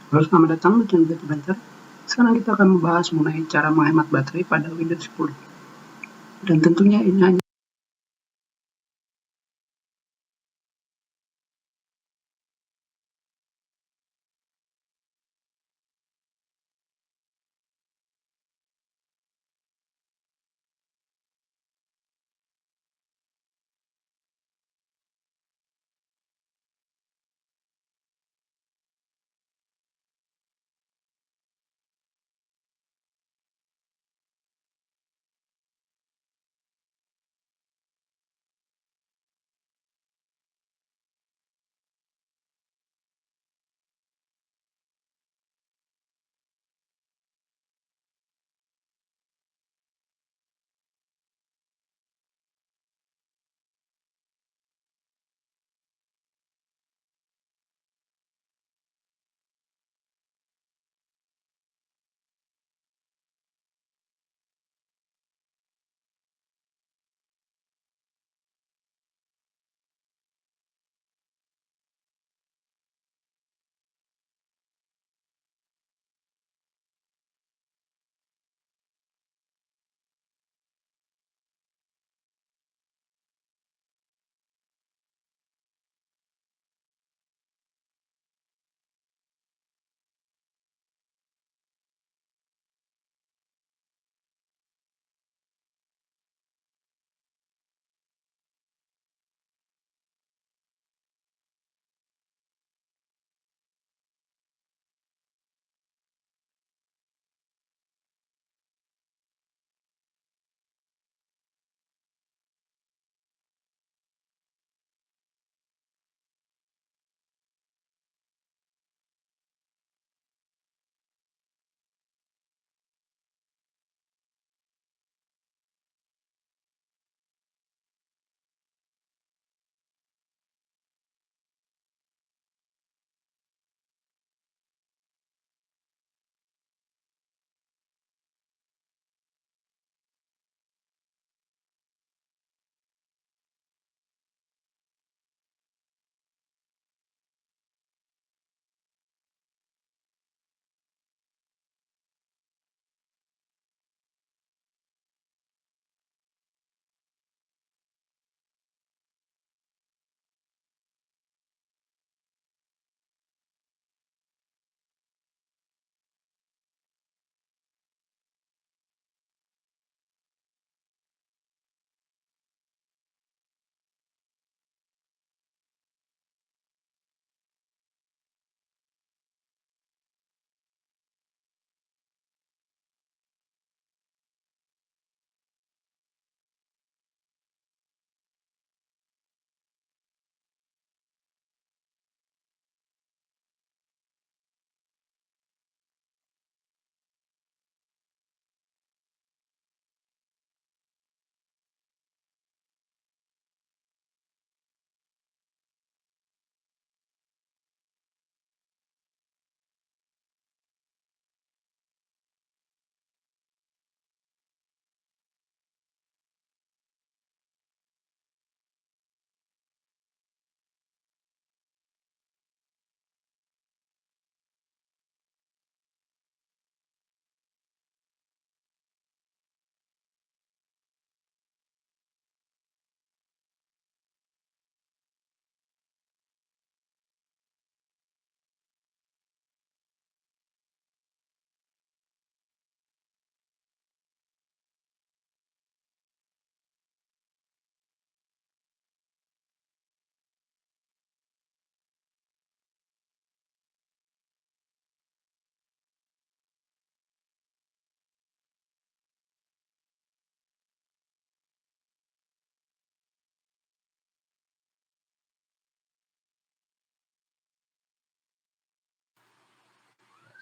Halo, selamat datang di Channel Banter. Sekarang kita akan membahas mengenai cara menghemat baterai pada Windows 10. Dan tentunya ini hanya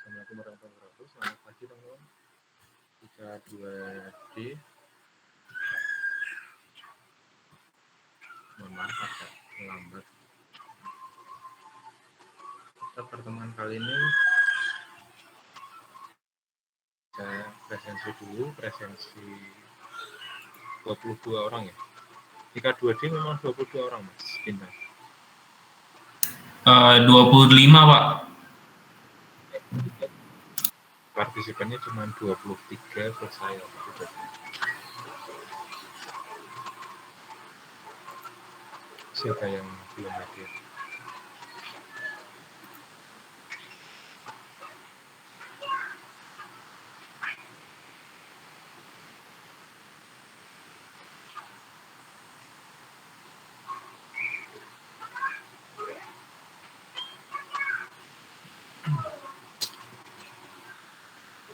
Assalamualaikum warahmatullahi wabarakatuh. Selamat pagi teman-teman. 32D. Mohon maaf agak lambat. Pada pertemuan kali ini saya presensi dulu, presensi 22 orang ya. Jika 2D memang 22 orang Mas Bintang. 25 Pak. partisipannya cuma 23 selesai. Siapa yang belum hadir?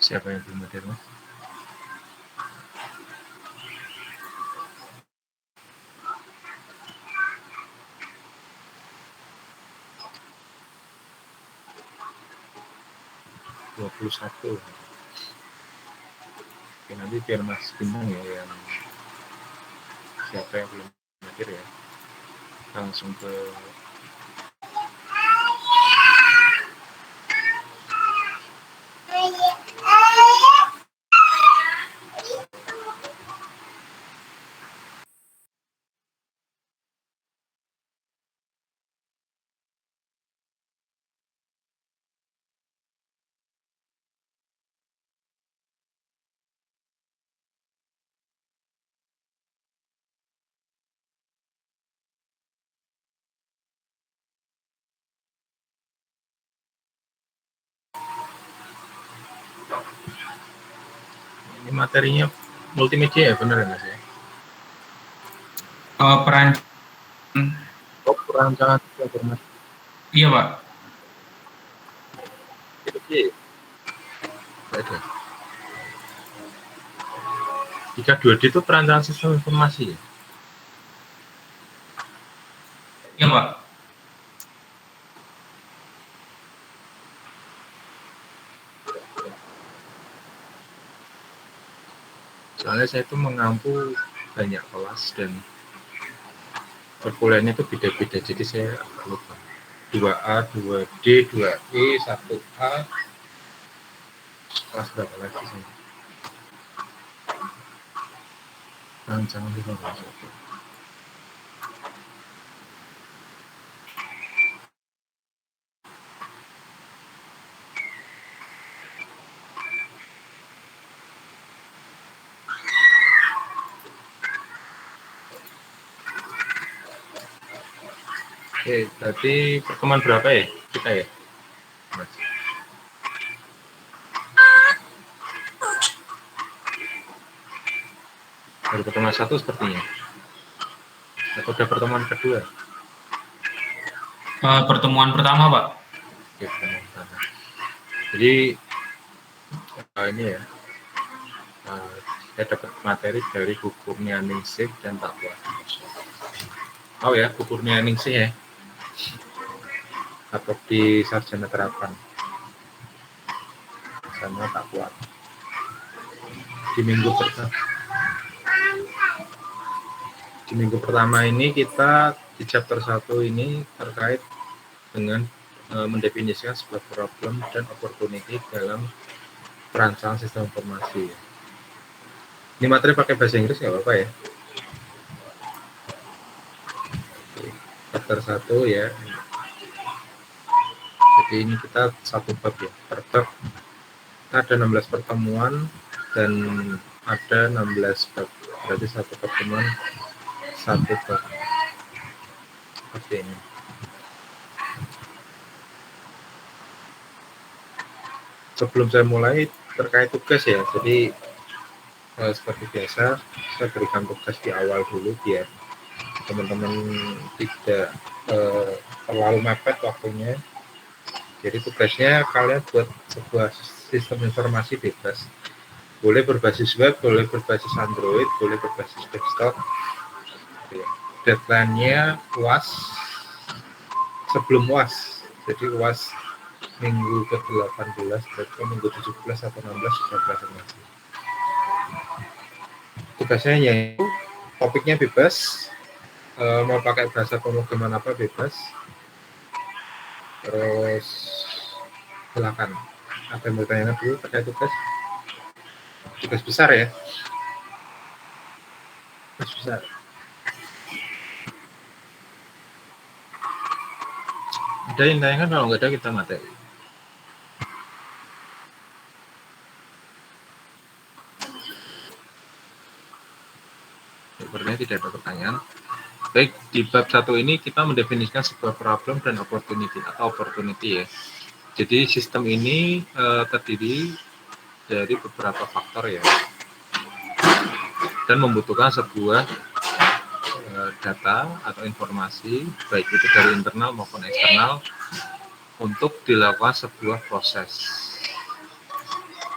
Siapa yang belum hadir, Mas? (21). Oke, nanti biar Mas Bintang ya yang siapa yang belum hadir ya. Langsung ke ini materinya multimedia ya, benar ya Mas ya? Perancangan Mas. Iya Pak. Itu sih. Ada. 3-2D itu perancangan sistem informasi ya? Iya Pak. Soalnya saya itu mengampu banyak kelas dan perkuliahannya itu beda-beda, jadi saya agak lupa. 2A, 2D, 2E, 1A, kelas berapa lagi sih? Jangan lupa Mas. Oke, berarti pertemuan berapa ya kita ya, Mas? Baru pertemuan 1 sepertinya. Atau udah pertemuan kedua? Pertemuan pertama Pak. Oke, pertemuan pertama. Jadi ini ya, saya dapat materi dari Gukurnia Ningsih dan Takwa. Oh ya, Gukurnia Ningsih ya, atau di Sarjana Terapan sama Takwa. Di minggu pertama ini kita di chapter 1 ini terkait dengan mendefinisikan sebuah problem dan opportunity dalam perancangan sistem informasi. Ini materi pakai bahasa Inggris nggak apa-apa ya? Chapter 1 ya. Jadi ini kita satu bab ya. Per bab ada 16 pertemuan dan ada 16 bab. Berarti satu pertemuan satu bab. Seperti ini. Sebelum saya mulai terkait tugas ya. Jadi seperti biasa saya berikan tugas di awal dulu biar teman-teman tidak terlalu mepet waktunya. Jadi tugasnya kalian buat sebuah sistem informasi bebas. Boleh berbasis web, boleh berbasis Android, boleh berbasis desktop. Deadline-nya UAS sebelum UAS. Jadi UAS minggu ke-18, berarti minggu 17 atau 16 sudah presentasi. Tugasnya yaitu topiknya bebas, mau pakai bahasa pemrograman apa bebas. Terus silakan. Apa yang bertanya dulu terkait tugas besar ya? Tugas besar. Ada yang tanyakan, kalau nggak ada kita materi. Sepertinya tidak ada pertanyaan. Baik, di bab 1 ini kita mendefinisikan sebuah problem dan opportunity ya. Jadi sistem ini terdiri dari beberapa faktor ya, dan membutuhkan sebuah data atau informasi, baik itu dari internal maupun eksternal, untuk dilakukan sebuah proses.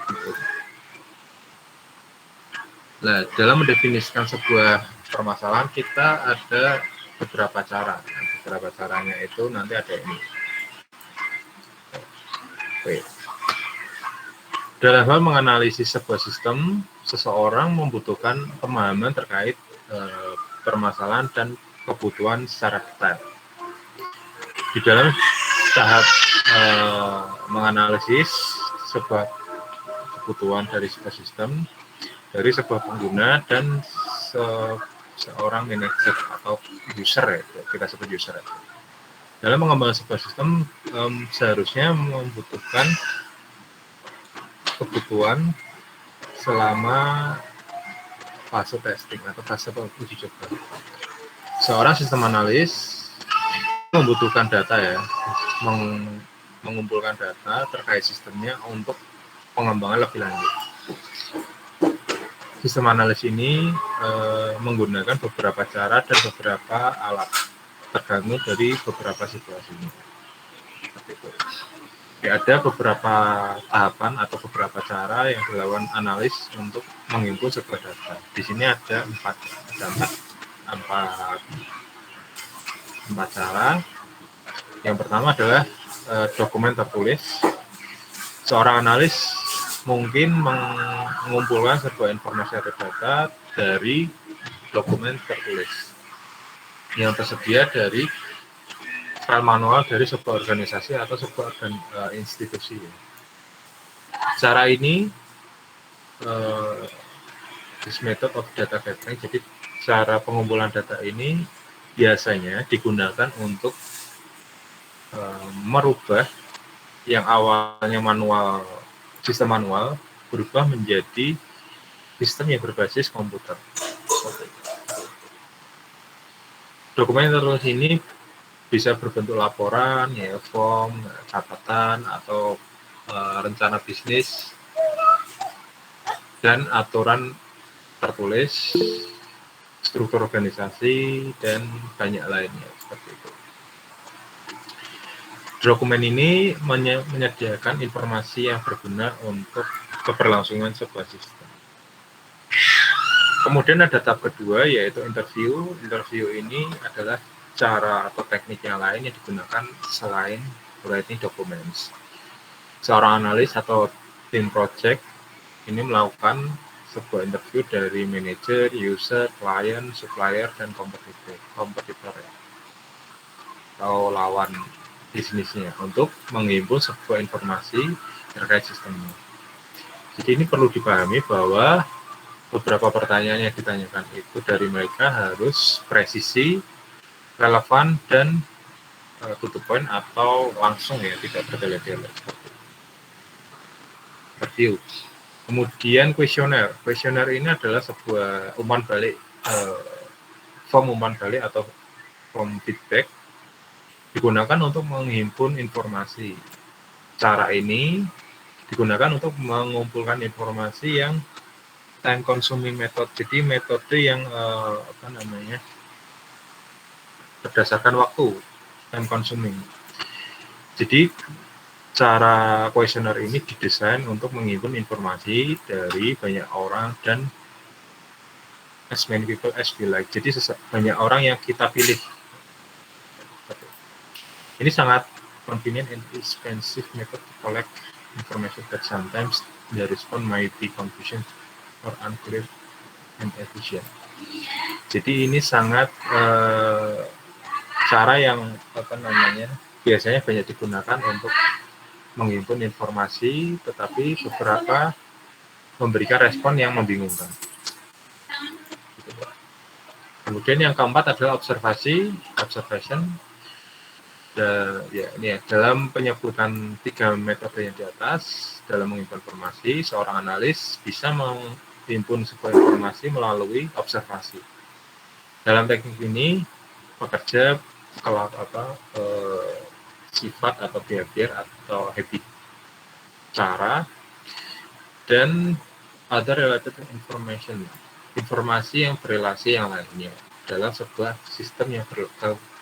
Gitu. Nah, dalam mendefinisikan sebuah permasalahan kita ada beberapa cara. Beberapa caranya itu nanti ada ini. Oke. Dalam hal menganalisis sebuah sistem, seseorang membutuhkan pemahaman terkait permasalahan dan kebutuhan secara detail. Di dalam tahap menganalisis sebuah kebutuhan dari sebuah sistem, dari sebuah pengguna dan seorang manajer atau user ya, kita sebut user ya. Dalam mengembangkan sebuah sistem seharusnya membutuhkan kebutuhan selama fase testing atau fase uji coba. Seorang sistem analis membutuhkan data ya, mengumpulkan data terkait sistemnya untuk pengembangan lebih lanjut. Sistem analis ini menggunakan beberapa cara dan beberapa alat, tergantung dari beberapa situasi. Ya, ada beberapa tahapan atau beberapa cara yang dilakukan analis untuk menghimpun sebuah data. Di sini ada empat cara. Yang pertama adalah dokumen tertulis. Seorang analis mungkin mengumpulkan sebuah informasi atau data dari dokumen tertulis yang tersedia dari file manual dari sebuah organisasi atau sebuah institusi. Cara ini this method of data gathering, jadi cara pengumpulan data ini biasanya digunakan untuk merubah yang awalnya sistem manual berubah menjadi sistem yang berbasis komputer. Dokumen tertulis ini bisa berbentuk laporan, ya, form, catatan, atau rencana bisnis, dan aturan tertulis, struktur organisasi, dan banyak lainnya seperti itu. Dokumen ini menyediakan informasi yang berguna untuk keberlangsungan sebuah sistem. Kemudian ada tahap kedua, yaitu interview. Interview ini adalah cara atau teknik yang lain yang digunakan selain writing documents. Seorang analis atau tim project ini melakukan sebuah interview dari manajer, user, klien, supplier, dan kompetitor ya, atau lawan bisnisnya untuk menghimpun sebuah informasi terkait sistemnya. Jadi ini perlu dipahami bahwa beberapa pertanyaan yang ditanyakan itu dari mereka harus presisi, relevan, dan to the point atau langsung ya, tidak bertele-tele. Interview. Kemudian kuesioner. Kuesioner ini adalah sebuah form umpan balik atau form feedback digunakan untuk menghimpun informasi. Cara ini digunakan untuk mengumpulkan informasi yang time consuming method. Jadi metode yang berdasarkan waktu, time consuming. Jadi cara kuesioner ini didesain untuk menghimpun informasi dari banyak orang dan as many people as we like. Jadi banyak orang yang kita pilih. Ini sangat convenient and expensive method to collect information that sometimes the response might be confusing or unclear and efficient. Jadi ini sangat cara yang biasanya banyak digunakan untuk menghimpun informasi, tetapi beberapa memberikan respon yang membingungkan. Kemudian yang keempat adalah observation. Dalam penyebutan 3 metode yang di atas, dalam menghimpun informasi, seorang analis bisa menghimpun sebuah informasi melalui observasi. Dalam teknik ini pekerja kalau sifat atau behavior atau habit, cara, dan other related information, informasi yang berrelasi yang lainnya dalam sebuah sistem yang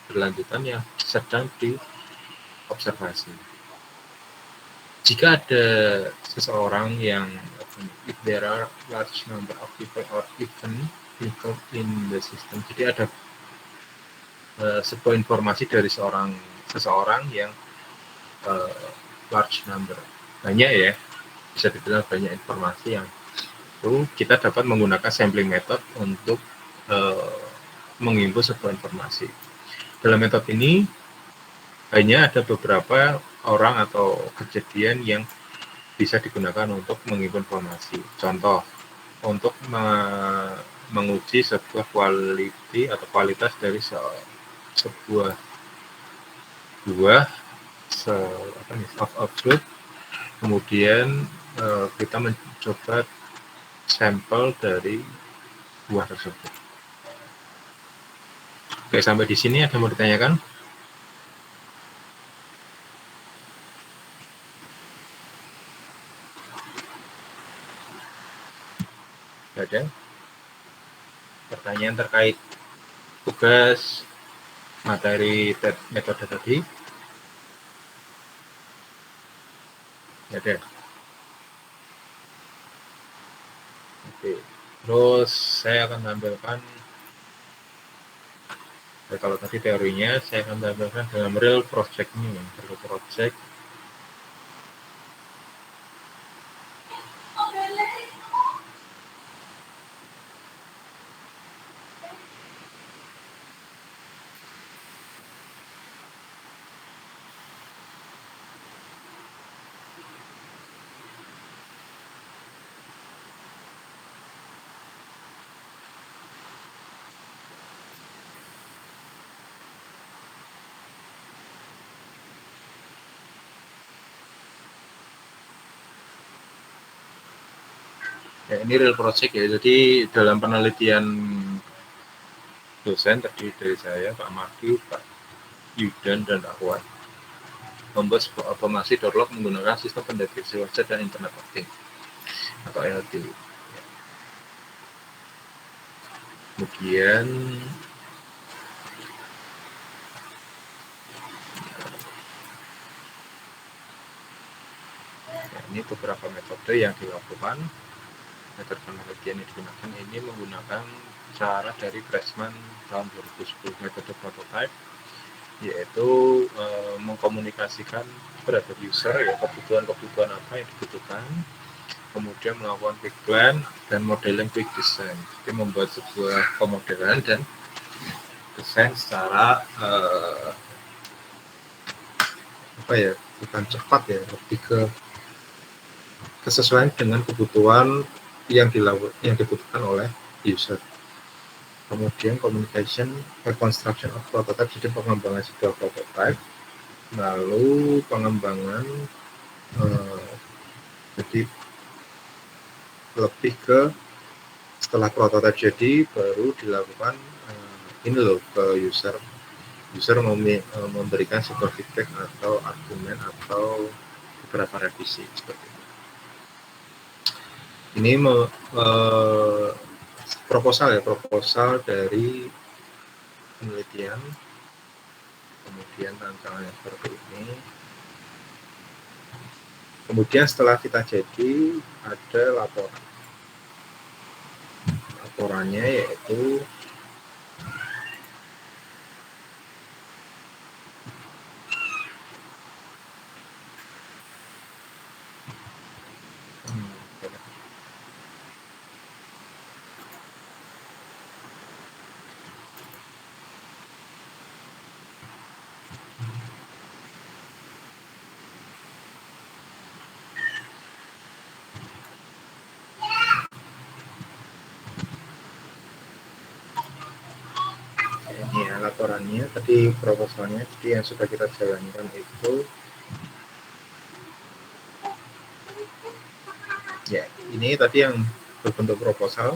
berlanjutan yang sedang diobservasi. Jika ada seseorang yang if there are large number of people or even involved in the system, jadi ada sebuah informasi dari seseorang yang large number, banyak ya, bisa dibilang banyak informasi yang itu kita dapat menggunakan sampling method untuk mengimbau sebuah informasi. Dalam metode ini hanya ada beberapa orang atau kejadian yang bisa digunakan untuk mengimbau informasi. Contoh, untuk menguji sebuah kualitas dari sebuah buah of fruit, kemudian kita mencoba sampel dari buah tersebut. Oke, sampai di sini ada yang mau ditanyakan? Ada pertanyaan terkait tugas materi metode tadi? Ada. Oke. Terus saya akan tampilkan, kalau tadi teorinya saya akan tampilkan dalam real project ini, real project. Ya, ini real project ya. Jadi dalam penelitian dosen terdiri dari saya, Pak Mardi, Pak Yudan, dan Pak Wan, membuat sebuah otomasi door lock menggunakan sistem pendeteksi wajah dan Internet of Things atau IoT. Kemudian ini beberapa metode yang dilakukan. Metode penelitian yang digunakan ini menggunakan cara dari Pressman tahun 2010, metode prototype, yaitu mengkomunikasikan kepada user ya kebutuhan apa yang dibutuhkan, kemudian melakukan quick plan dan modeling quick design. Jadi membuat sebuah pemodelan dan desain secara bukan cepat ya, lebih ke kesesuaian dengan kebutuhan yang dibutuhkan oleh user. Kemudian communication construction of prototype, jadi pengembangan sebuah prototype, lalu pengembangan jadi lebih ke setelah prototype jadi baru dilakukan ini loh ke user memberikan sebuah feedback atau argumen atau beberapa revisi seperti itu. Ini proposal dari penelitian, kemudian rancangannya seperti ini. Kemudian setelah kita jadi ada laporannya, yaitu ini ya laporannya, tadi proposalnya, jadi yang sudah kita jalankan itu ya ini tadi yang berbentuk proposal.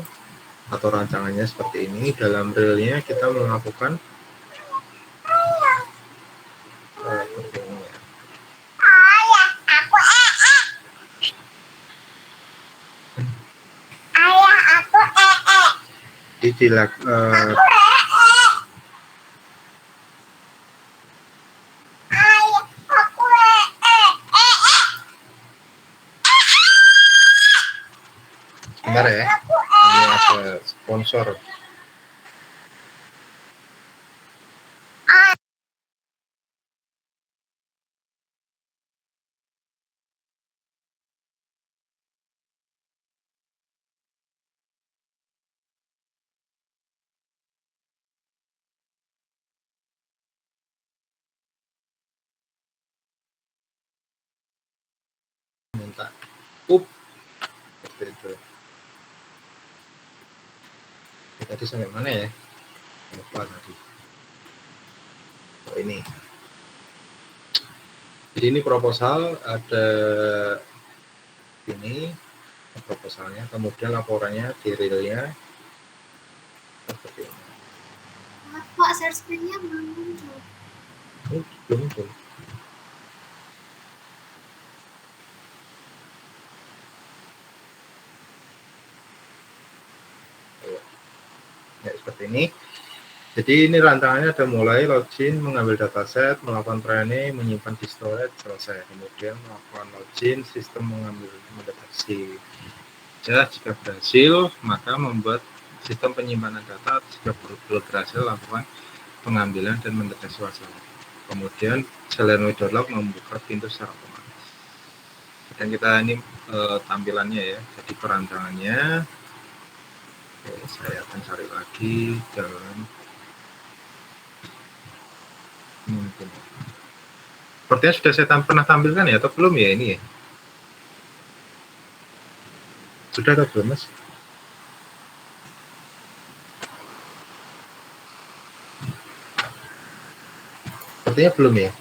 atau rancangannya seperti ini. Dalam realnya kita melakukan seperti ini ya. Jadi sebentar ya, ini ada sponsor. Minta seperti itu. Tadi sampai mana ya? Lupa tadi. Oh, ini. Jadi ini proposal, ada ini proposalnya, kemudian laporannya di realnya seperti ini. Pak, share screen-nya belum muncul. Belum muncul. Ya, seperti ini. Jadi ini rantangannya ada mulai login, mengambil dataset, melakukan training, menyimpan di storage, selesai. Kemudian melakukan login, sistem mengambil mendeteksi. Ya, jika berhasil, maka membuat sistem penyimpanan data. Jika belum berhasil, lakukan pengambilan dan mendeteksi masalah. Kemudian Selenoid.log membuka pintu secara otomatis. Dan kita ini tampilannya ya, jadi perancangannya. Oke, saya akan cari lagi dalam mungkin. Sepertinya sudah saya pernah tampilkan ya, atau belum ya ini ya? Sudah atau belum, Mas? Sepertinya belum ya.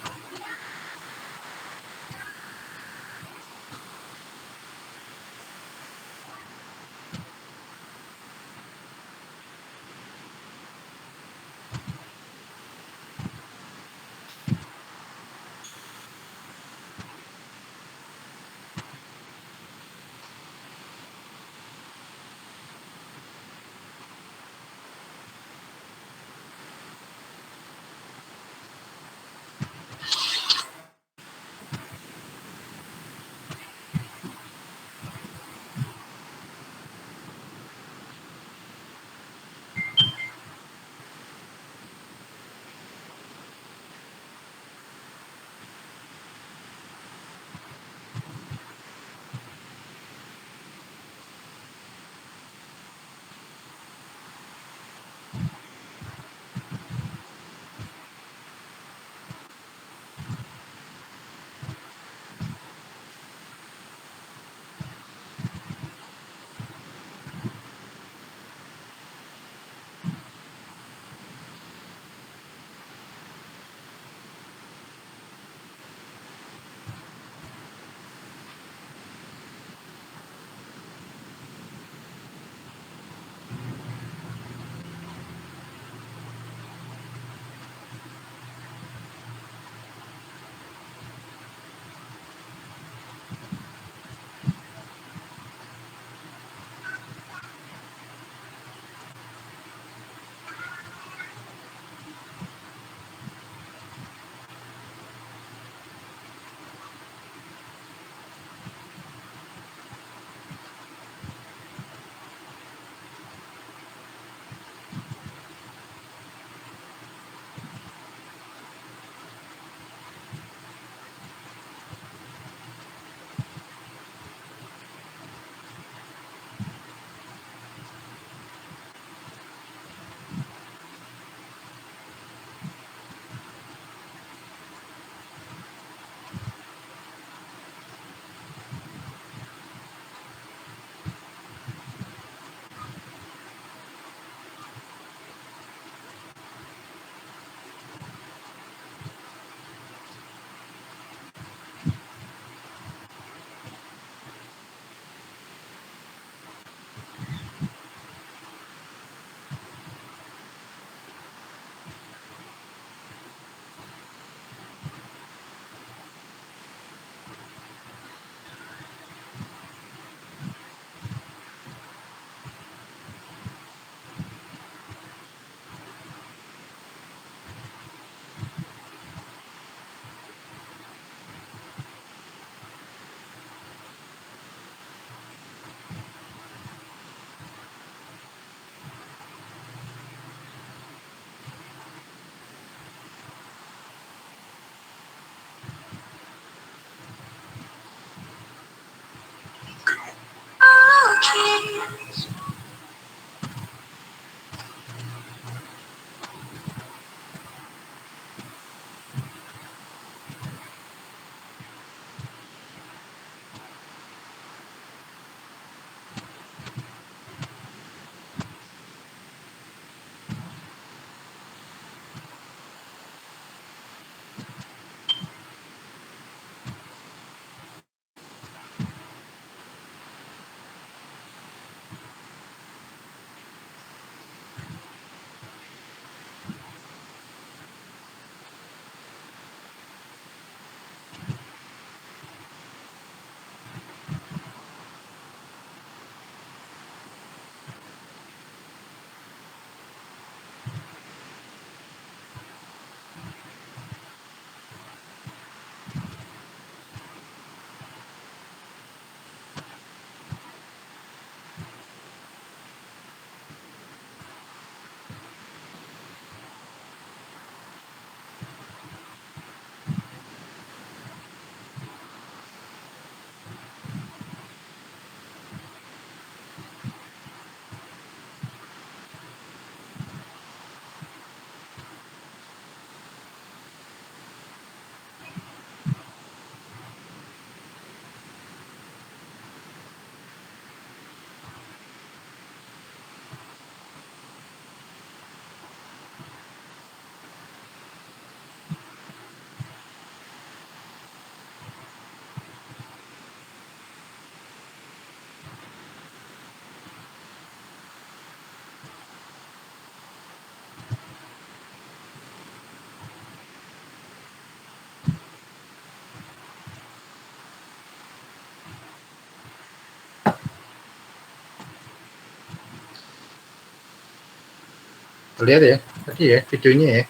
Lihat ya, tadi ya videonya ya.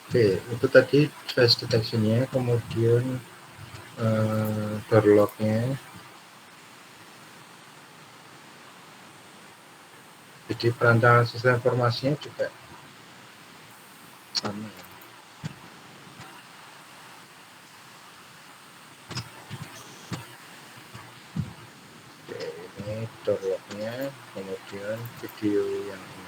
Oke, itu tadi face detection-nya, kemudian door lock-nya. Jadi perancangan sistem informasinya juga sama ya. Oke, ini door lock-nya, kemudian video yang ini.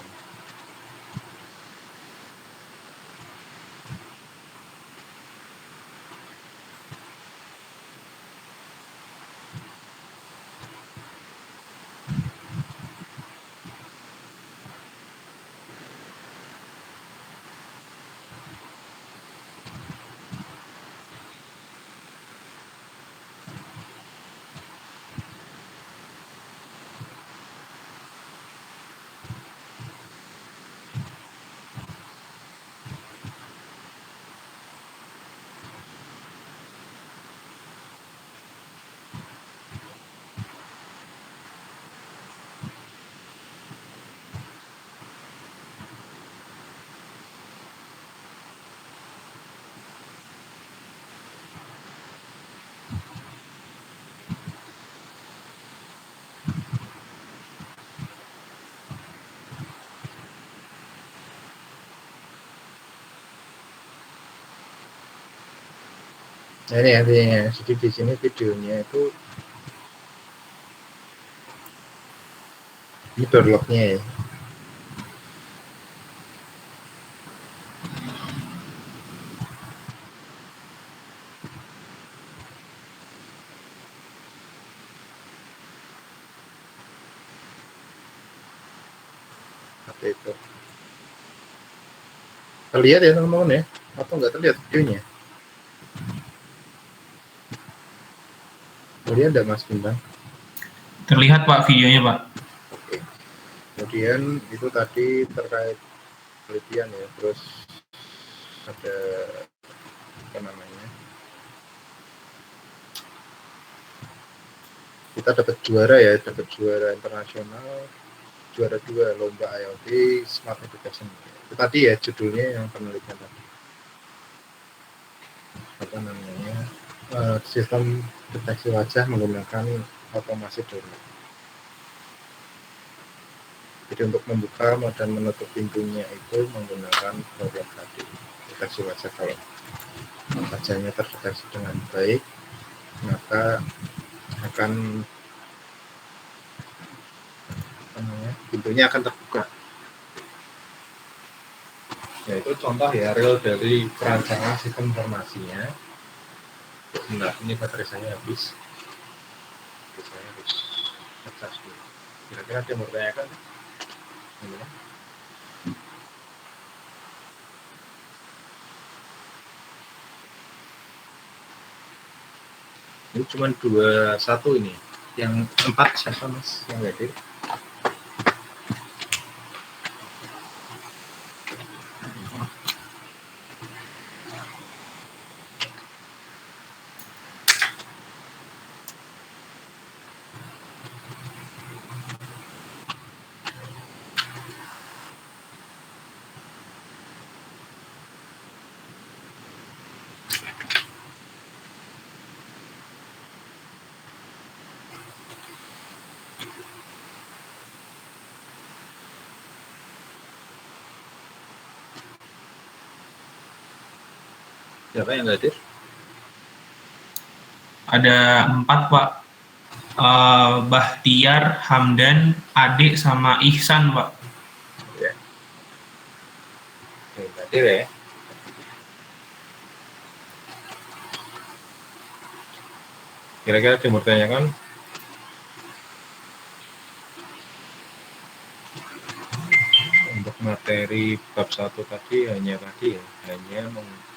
Nah, ini artinya, jadi di sini videonya itu ini door lock-nya ya. Seperti itu. Terlihat ya teman-teman ya, atau nggak terlihat videonya? Terlihat ada Mas Bintang? Terlihat Pak videonya Pak. Oke. Kemudian itu tadi terkait penelitian ya, terus ada apa namanya? Kita dapat juara internasional, juara 2 lomba IoT Smart Education. Itu tadi ya judulnya yang penelitian tadi. Apa namanya? Sistem deteksi wajah menggunakan otomasi door lock. Jadi untuk membuka dan menutup pintunya itu menggunakan door lock tadi. Deteksi wajah, kalau wajahnya terdeteksi dengan baik, maka akan pintunya akan terbuka. Yaitu contoh ya real dari perancangan sistem informasinya. Enggak, ini baterai saya habis. Saya harus ngecas dulu. Kira-kira dia mau bertanyakan? Ini. Ini cuma 21 ini. Yang 4 siapa mas yang hadir? Siapa yang hadir? Ada 4 Pak. Bahtiar, Hamdan, Adik, sama Ihsan Pak. Ya. Oke, hadir ya. Kira-kira dia mau bertanyakan? Untuk materi bab 1 tadi hanya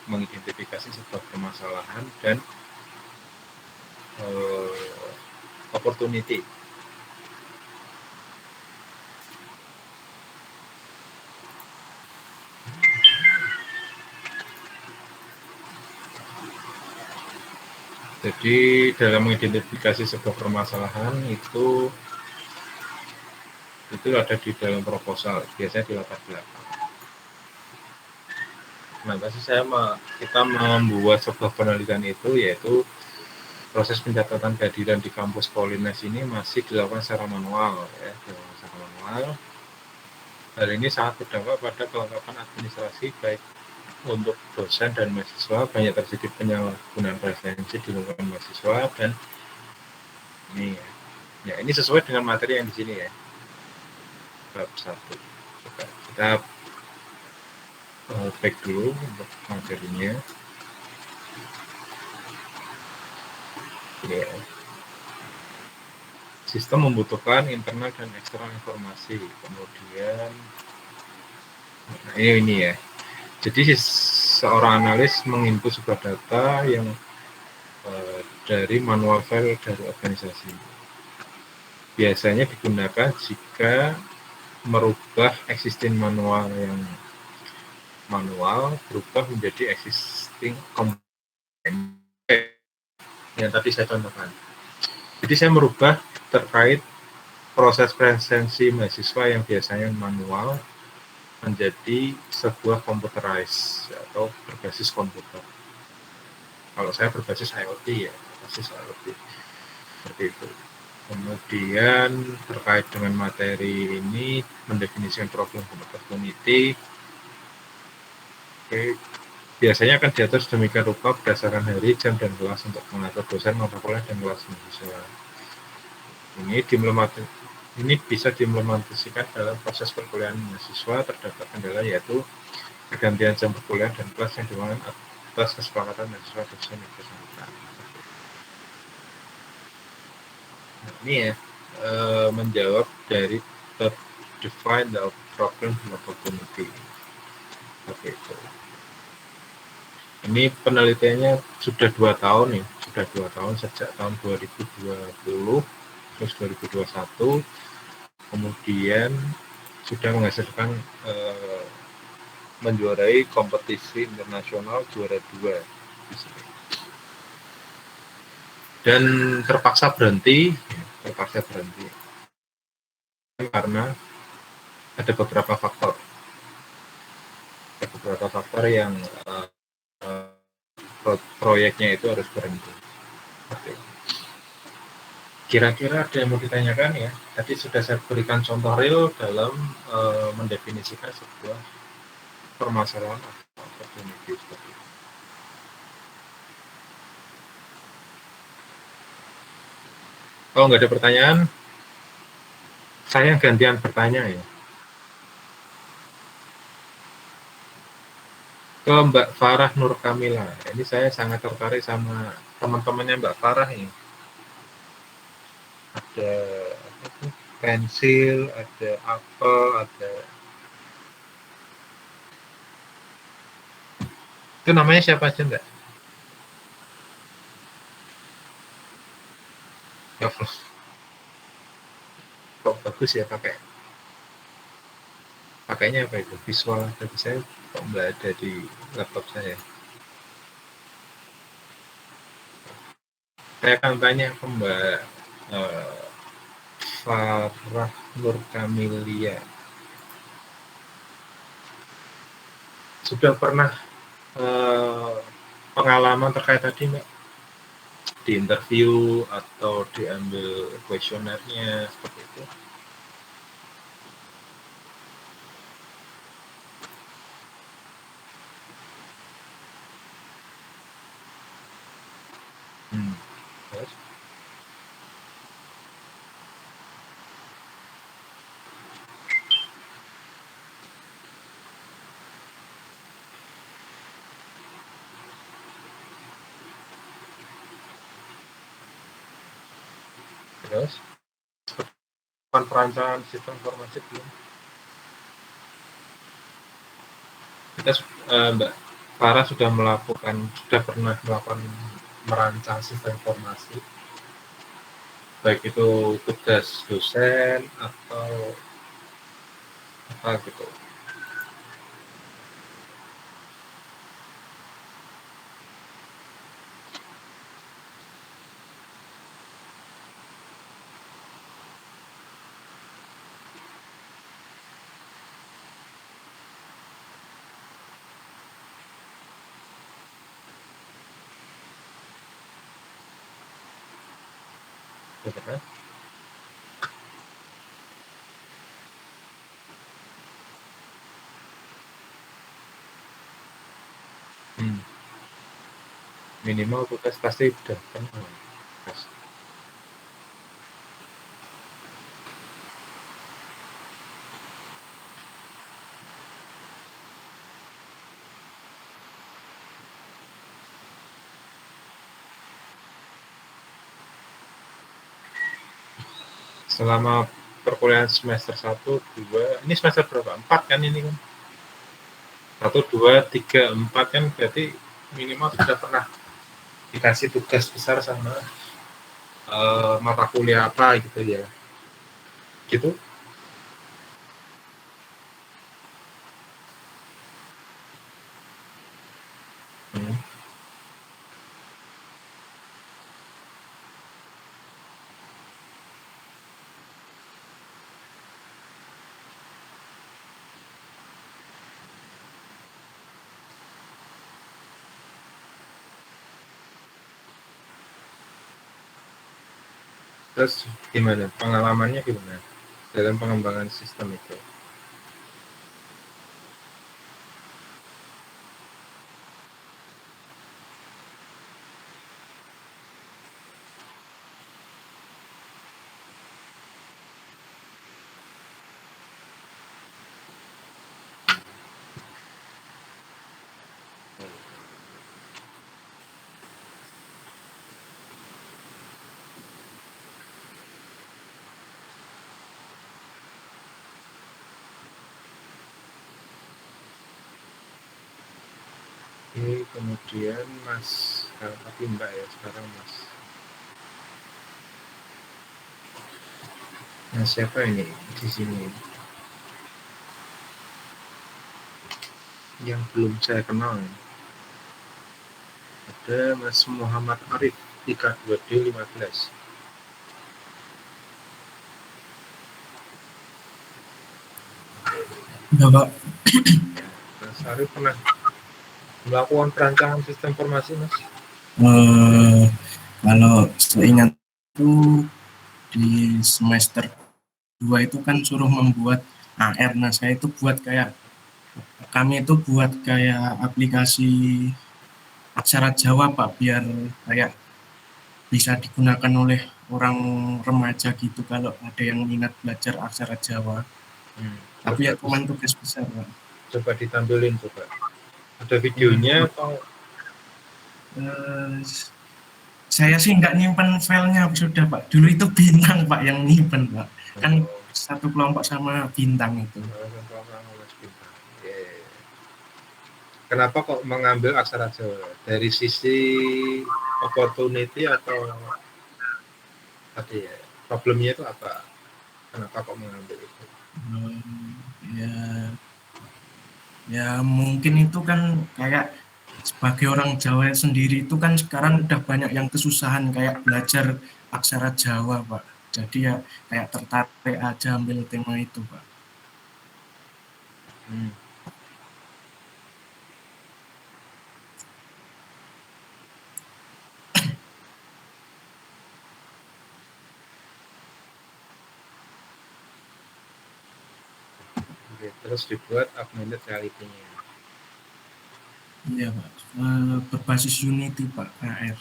mengidentifikasi sebuah permasalahan dan opportunity. Jadi dalam mengidentifikasi sebuah permasalahan itu ada di dalam proposal, biasanya di latar belakang. Nah, kita membuat sebuah penelitian itu, yaitu proses pencatatan kehadiran di kampus Polines ini masih dilakukan secara manual, ya, Hal ini sangat berdampak pada kelengkapan administrasi baik untuk dosen dan mahasiswa. Banyak terjadi penyalahgunaan presensi di lingkungan mahasiswa dan ini sesuai dengan materi yang di sini ya. Bab 1. Kita back dulu untuk materinya. Ya. Sistem membutuhkan internal dan eksternal informasi. Kemudian ini ya. Jadi seorang analis menginput sebuah data yang dari manual file dari organisasi. Biasanya digunakan jika merubah existing manual yang berubah menjadi existing komponen yang tadi saya contohkan. Jadi saya merubah terkait proses presensi mahasiswa yang biasanya manual menjadi sebuah computerized atau berbasis komputer. Kalau saya berbasis IoT ya, berbasis IoT seperti itu. Kemudian terkait dengan materi ini mendefinisikan problem opportunity. Biasanya akan diatur sedemikian rupa berdasarkan hari, jam, dan kelas untuk mengatur dosen, mata kuliah, dan kelas mahasiswa. Ini bisa diimplementasikan dalam proses perkuliahan mahasiswa. Terdapat kendala yaitu pergantian jam perkuliahan dan kelas yang dilakukan atas kesepakatan mahasiswa dosen yang bersangkutan. Nah, ini ya menjawab dari define the problem opportunity. Oke, itu. Ini penelitiannya sudah 2 tahun ya, sejak tahun 2020 terus 2021, kemudian sudah menghasilkan menjuarai kompetisi internasional juara 2 di sini. Dan terpaksa berhenti karena ada beberapa faktor yang proyeknya itu harus berhenti. Oke. Kira-kira ada yang mau ditanyakan ya? Tadi sudah saya berikan contoh real dalam mendefinisikan sebuah permasalahan atau opportunity seperti itu. Kalau nggak ada pertanyaan, saya gantian bertanya ya. Ke Mbak Farah Nur Kamila. Ini saya sangat tertarik sama teman-temannya Mbak Farah ini. Ada apa tuh, pensil, ada apel, ada itu namanya siapa aja enggak? Ya, kok bagus ya pakainya apa itu visual dari saya kok nggak ada di laptop saya. Saya akan tanya ke Mbak eh, Farah Nur Kamilia. Sudah pernah pengalaman terkait tadi Mbak? Di interview atau diambil kuesionernya seperti itu? Terus? Terus? Perancangan sistem informasi belum? Kita Mbak Farah sudah pernah melakukan merancang sistem informasi, baik itu tugas dosen atau apa gitu. Sudah pernah? Minimal tugas pasti udah pernah. Selama perkuliahan semester 1, 2, ini semester berapa? 4 kan ini kan? 1, 2, 3, 4 kan berarti minimal sudah pernah dikasih tugas besar sama mata kuliah apa gitu ya. Gitu. Terus gimana? Pengalamannya gimana dalam pengembangan sistem itu? Oke, kemudian Mas, tapi Mbak ya sekarang Mas. Nah, siapa ini di sini? Yang belum saya kenal. Ada Mas Muhammad Arif, 32D15. Ya, Pak. Mas Arif pernah melakukan perancangan sistem informasi, Mas? Kalau seingat itu di semester 2 itu kan suruh membuat AR. Nah, saya itu kami itu buat kayak aplikasi aksara Jawa, Pak, biar kayak bisa digunakan oleh orang remaja gitu kalau ada yang minat belajar aksara Jawa. Tapi ya cuma tugas besar, Pak. Coba ditampilin coba. Ada videonya atau Saya sih nggak nyimpen filenya sudah, Pak. Dulu itu Bintang, Pak, yang nyimpen, Pak. Kan satu kelompok sama Bintang itu. Kenapa kok mengambil aksara Jawa? Dari sisi opportunity atau ya, problemnya itu apa? Kenapa kok mengambil itu? Ya, ya mungkin itu kan kayak sebagai orang Jawa sendiri itu kan sekarang udah banyak yang kesusahan kayak belajar aksara Jawa, Pak. Jadi ya kayak tertarik aja ambil tema itu, Pak. Oke, terus dibuat augmented reality-nya. Iya, Pak. Berbasis Unity, Pak, AR.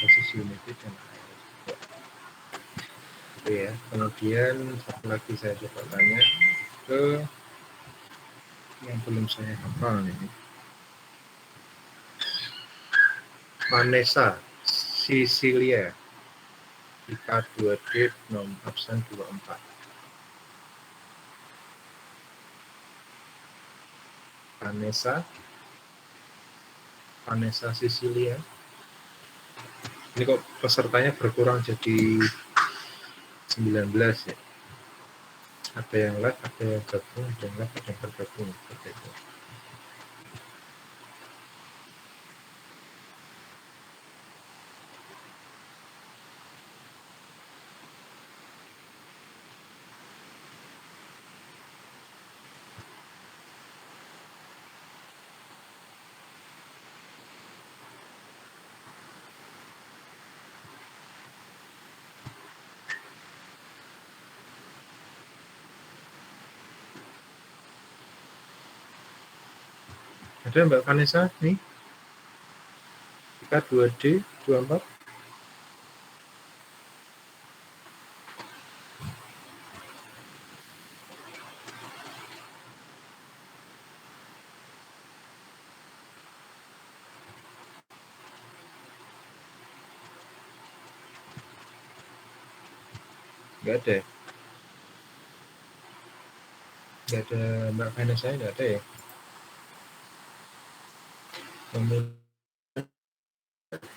Basis Unity dan AR. Oke ya. Kemudian satu lagi saya coba tanya ke yang belum saya hafal nih. Vanessa Sicilia IPA 2D nom absen 24. Vanessa Sicilia. Ini kok pesertanya berkurang jadi 19 ya. Ada yang live, ada yang gabung, ada yang live, ada yang bergabung seperti itu. Ada Mbak Vanessa nih? Kita 2D 24. Nggak ada. Nggak ada Mbak Vanessa, nggak ada ya. Kemudian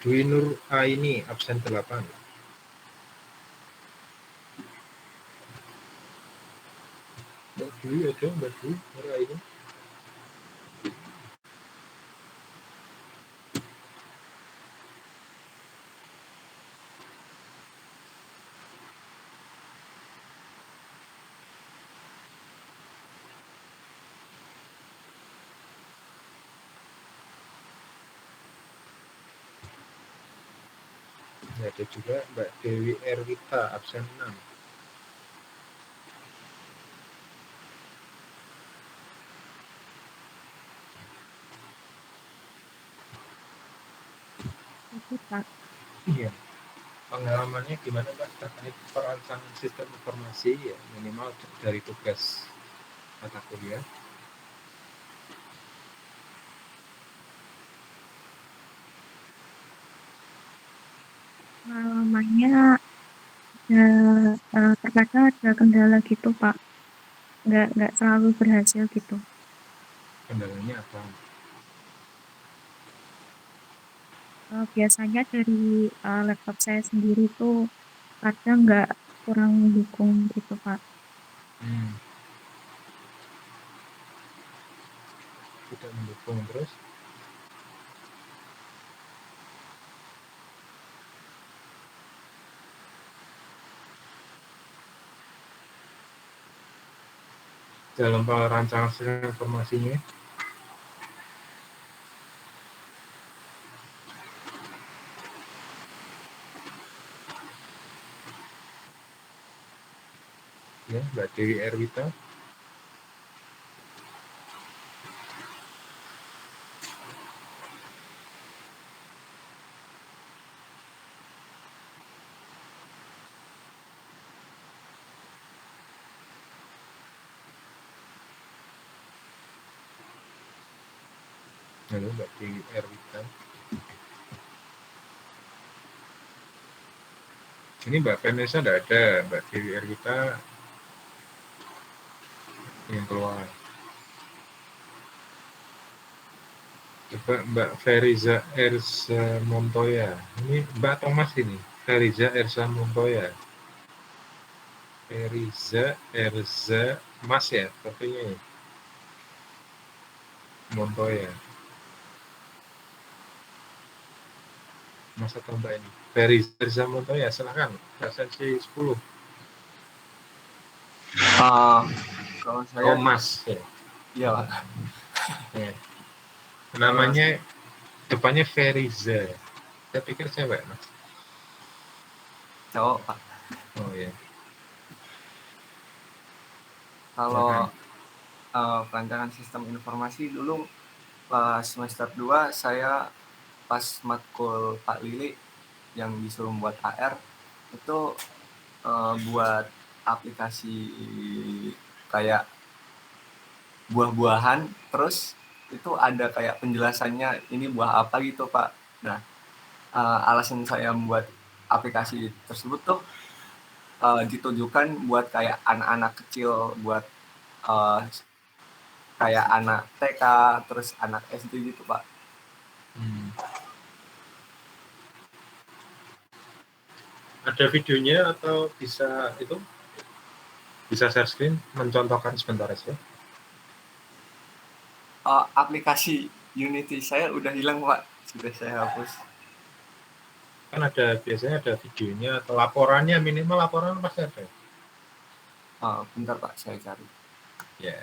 Dwi Nur Aini absen 8. Mbak Dwi ada, Mbak Dwi Nur Aini. Ada juga Mbak Dewi Erwita absen 6. Pak. Iya. Pengalamannya gimana Mbak terkait perancangan sistem informasi ya minimal dari tugas mata kuliah? Pengalamannya terkadang ada kendala gitu Pak, nggak selalu berhasil gitu. Kendalanya apa? Biasanya dari laptop saya sendiri tuh kadang nggak kurang mendukung gitu Pak. Tidak mendukung terus. Dalam perancangan sistem informasinya ya Mbak Dewi Erwita. Halo Mbak Dewi Erwita. Ini Mbak Vanessa enggak ada, Mbak Dewi Erwita yang keluar. Coba Mbak Feriza Ersa Montoya. Ini Mbak Thomas ini. Feriza Ersa Montoya. Feriza Erza Mas ya, sepertinya ya. Montoya. Mas atau Mbak ini? Feriza Erza Montoya, silakan. Absensi 10. Kalau Oh, saya Mas ya. iya Pak. Ya. Namanya depannya Feriza. Saya pikir cewek, Mas. Cowok Pak. Oh ya. Kalau perancangan sistem informasi dulu pas semester 2 saya pas matkul Pak Lili yang disuruh buat AR itu buat aplikasi kayak buah-buahan, terus itu ada kayak penjelasannya ini buah apa gitu Pak. Nah, alasan saya membuat aplikasi tersebut tuh ditujukan buat kayak anak-anak kecil, buat kayak anak TK, terus anak SD gitu Pak. Ada videonya atau bisa itu? Bisa share screen, mencontohkan sebentar aja. Aplikasi Unity saya udah hilang Pak, sudah saya hapus. Kan ada biasanya ada videonya atau laporannya, minimal laporan pasti ada. Bentar Pak, saya cari. Ya.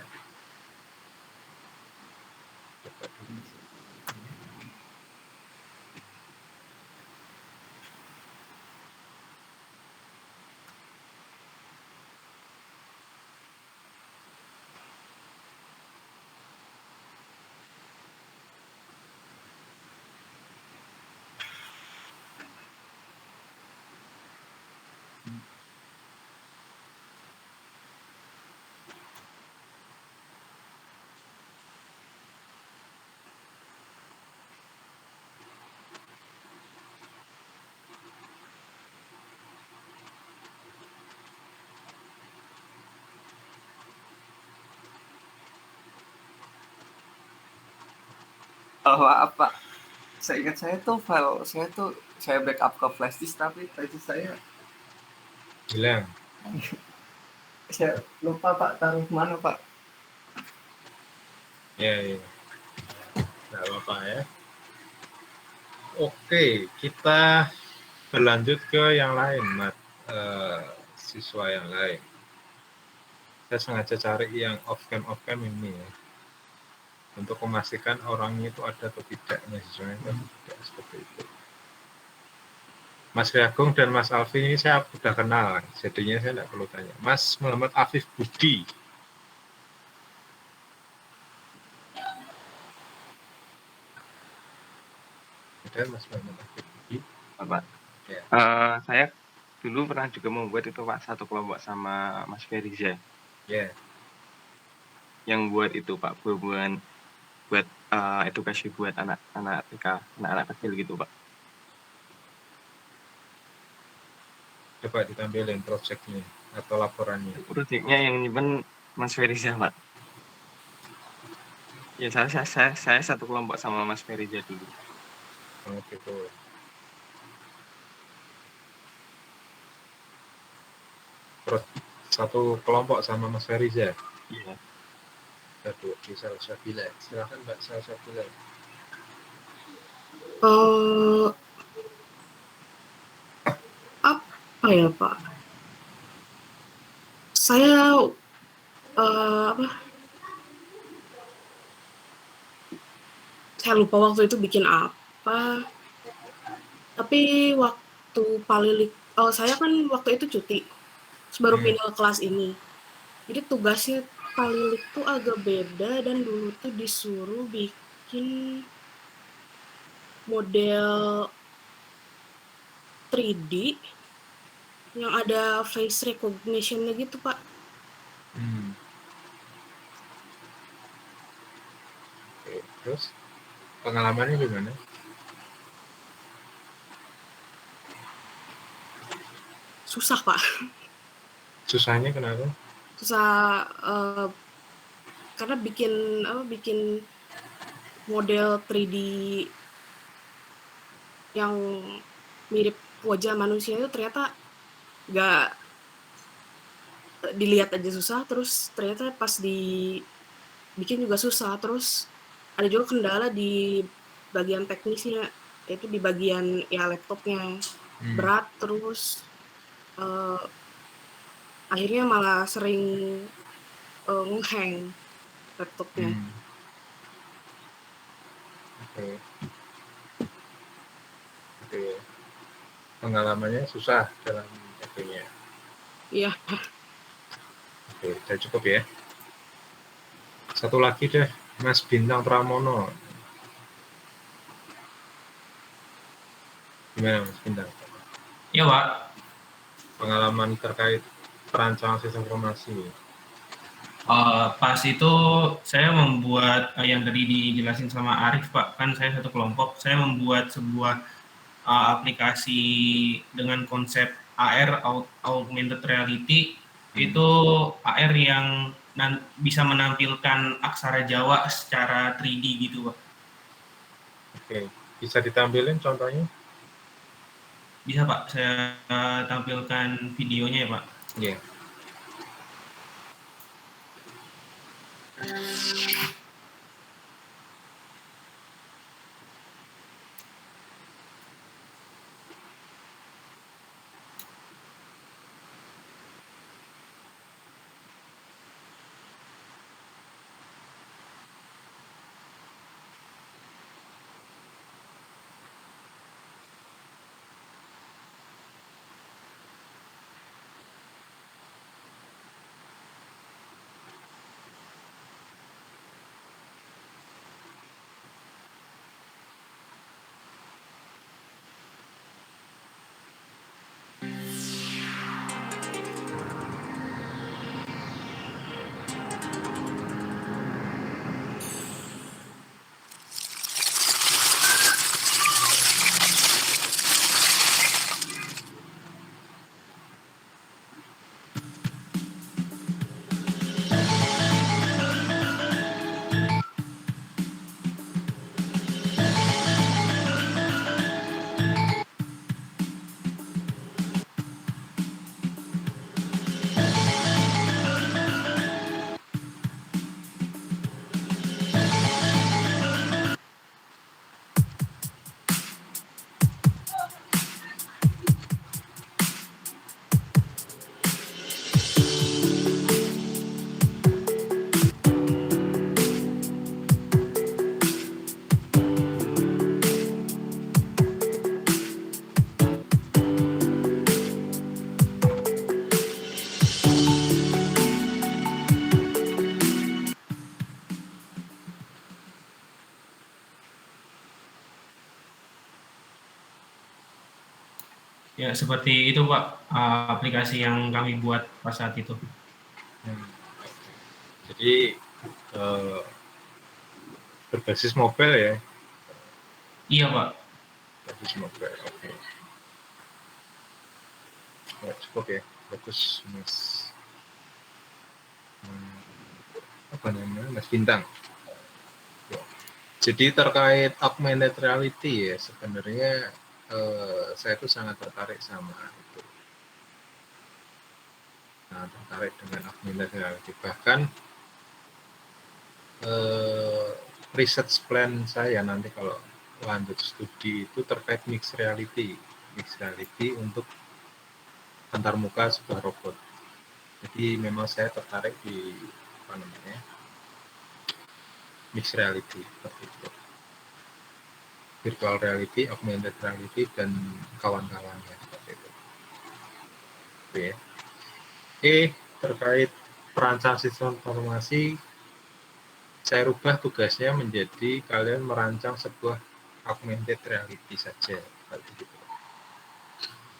Maaf Pak, seingat saya tuh file saya backup ke flash disk, tapi tadi saya Hilang. saya lupa Pak taruh mana Pak. Ya. Nggak apa-apa ya. Oke, kita berlanjut ke yang lain, siswa yang lain. Saya sengaja cari yang off-cam ini ya. Untuk memastikan orangnya itu ada atau tidak, mahasiswanya atau tidak, seperti itu. Mas Reagung dan Mas Alfi ini saya sudah kenal, jadinya saya tidak perlu tanya. Mas Muhammad Afif Budi. Ada Mas Muhammad Afif Budi. Pak. Ya. Saya dulu pernah juga membuat itu Pak, satu kelompok sama Mas Feriza. Ya. Yang buat itu Pak, buat edukasi buat anak-anak TK, anak-anak kecil gitu Pak. Coba ditampilin proyeknya atau laporannya. Proyeknya yang nyimpen Mas Feriza Pak. Ya saya satu kelompok sama Mas Feriza dulu. Oh gitu. Satu kelompok sama Mas Feriza. Iya. Satu di Salsabila. Silakan Mbak Salsabila. Apa ya Pak? Saya saya lupa waktu itu bikin apa. Tapi waktu Palilik, saya kan waktu itu cuti, baru pindah ke kelas ini. Jadi tugasnya Palilik tuh agak beda, dan dulu tuh disuruh bikin model 3D yang ada face recognition-nya gitu Pak. Oke, terus Pengalamannya gimana? Susah, Pak. Susahnya kenapa? Susah, karena bikin model 3D yang mirip wajah manusia itu ternyata nggak dilihat aja susah, terus ternyata pas dibikin juga susah, terus ada juga kendala di bagian teknisnya, yaitu di bagian ya laptopnya berat, terus akhirnya malah sering nge-hang laptopnya. Oke. Pengalamannya susah dalam itunya. Iya. Oke, udah cukup ya. Satu lagi deh, Mas Bintang Pramono. Gimana Mas Bintang? Iya, Pak. Pengalaman terkait perancangan sistem informasi. Pas itu saya membuat yang tadi dijelasin sama Arif, Pak. Kan saya satu kelompok. Saya membuat sebuah aplikasi dengan konsep AR, augmented reality. Itu AR yang bisa menampilkan aksara Jawa secara 3D gitu, Pak. Oke, bisa ditampilin contohnya? Bisa, Pak. Saya tampilkan videonya ya, Pak. Iya. Ya, seperti itu, Pak, aplikasi yang kami buat pas saat itu. Jadi berbasis mobile ya? Iya, Pak. Berbasis mobile, oke. Ya, cukup ya, bagus Mas. Apa namanya? Mas Bintang. Ya. Jadi terkait augmented reality ya, sebenarnya saya tuh sangat tertarik sama itu. Nah, tertarik dengan augmented reality. Bahkan research plan saya nanti kalau lanjut studi itu terkait mixed reality untuk antarmuka sebuah robot. Jadi memang saya tertarik di apa namanya mixed reality seperti itu. Virtual reality, augmented reality, dan kawan-kawannya seperti itu. Oke. Terkait perancang sistem informasi, saya rubah tugasnya menjadi kalian merancang sebuah augmented reality saja. Gitu.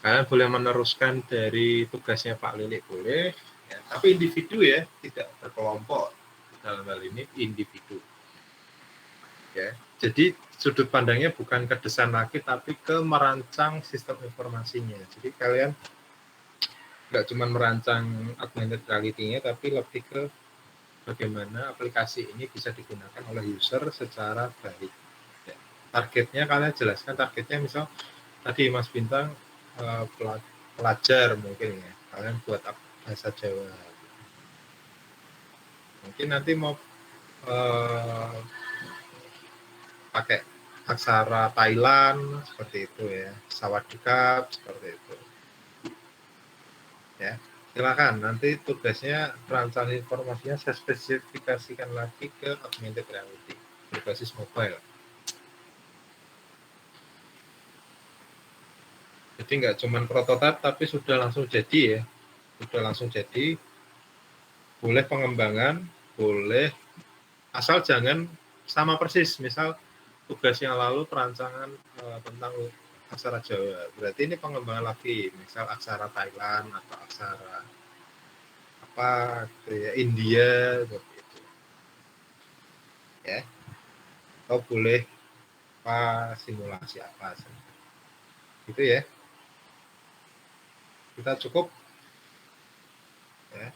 Kalian boleh meneruskan dari tugasnya Pak Lilik, boleh, ya, tapi individu ya, tidak berkelompok. Dalam hal ini individu. Ya, jadi sudut pandangnya bukan ke desain lagi, tapi ke merancang sistem informasinya. Jadi kalian nggak cuma merancang augmented reality-nya, tapi lebih ke bagaimana aplikasi ini bisa digunakan oleh user secara baik. Ya. Targetnya kalian jelaskan targetnya, misal tadi Mas Bintang pelajar mungkin ya, kalian buat bahasa Jawa. Mungkin nanti mau pakai aksara Thailand seperti itu ya, sawadikap seperti itu. Ya, silakan nanti tugasnya perancang informasinya saya spesifikasikan lagi ke augmented reality berbasis mobile. Jadi nggak cuma prototipe tapi sudah langsung jadi ya, sudah langsung jadi. Boleh pengembangan, boleh, asal jangan sama persis. Misal tugas yang lalu perancangan tentang aksara Jawa, berarti ini pengembangan lagi, misal aksara Thailand atau aksara apa gitu ya, India seperti itu ya. Atau boleh apa simulasi apa gitu ya. Kita cukup ya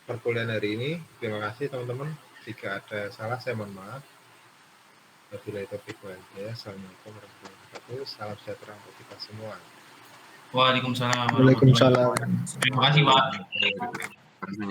perkuliahan hari ini. Terima kasih teman-teman, jika ada salah saya mohon maaf. Wabillahi taufiq wal hidayah. Assalamualaikum warahmatullahi wabarakatuh. Salam sejahtera untuk kita semua. Waalaikumsalam. Waalaikumsalam. Terima kasih Pak. Harusnya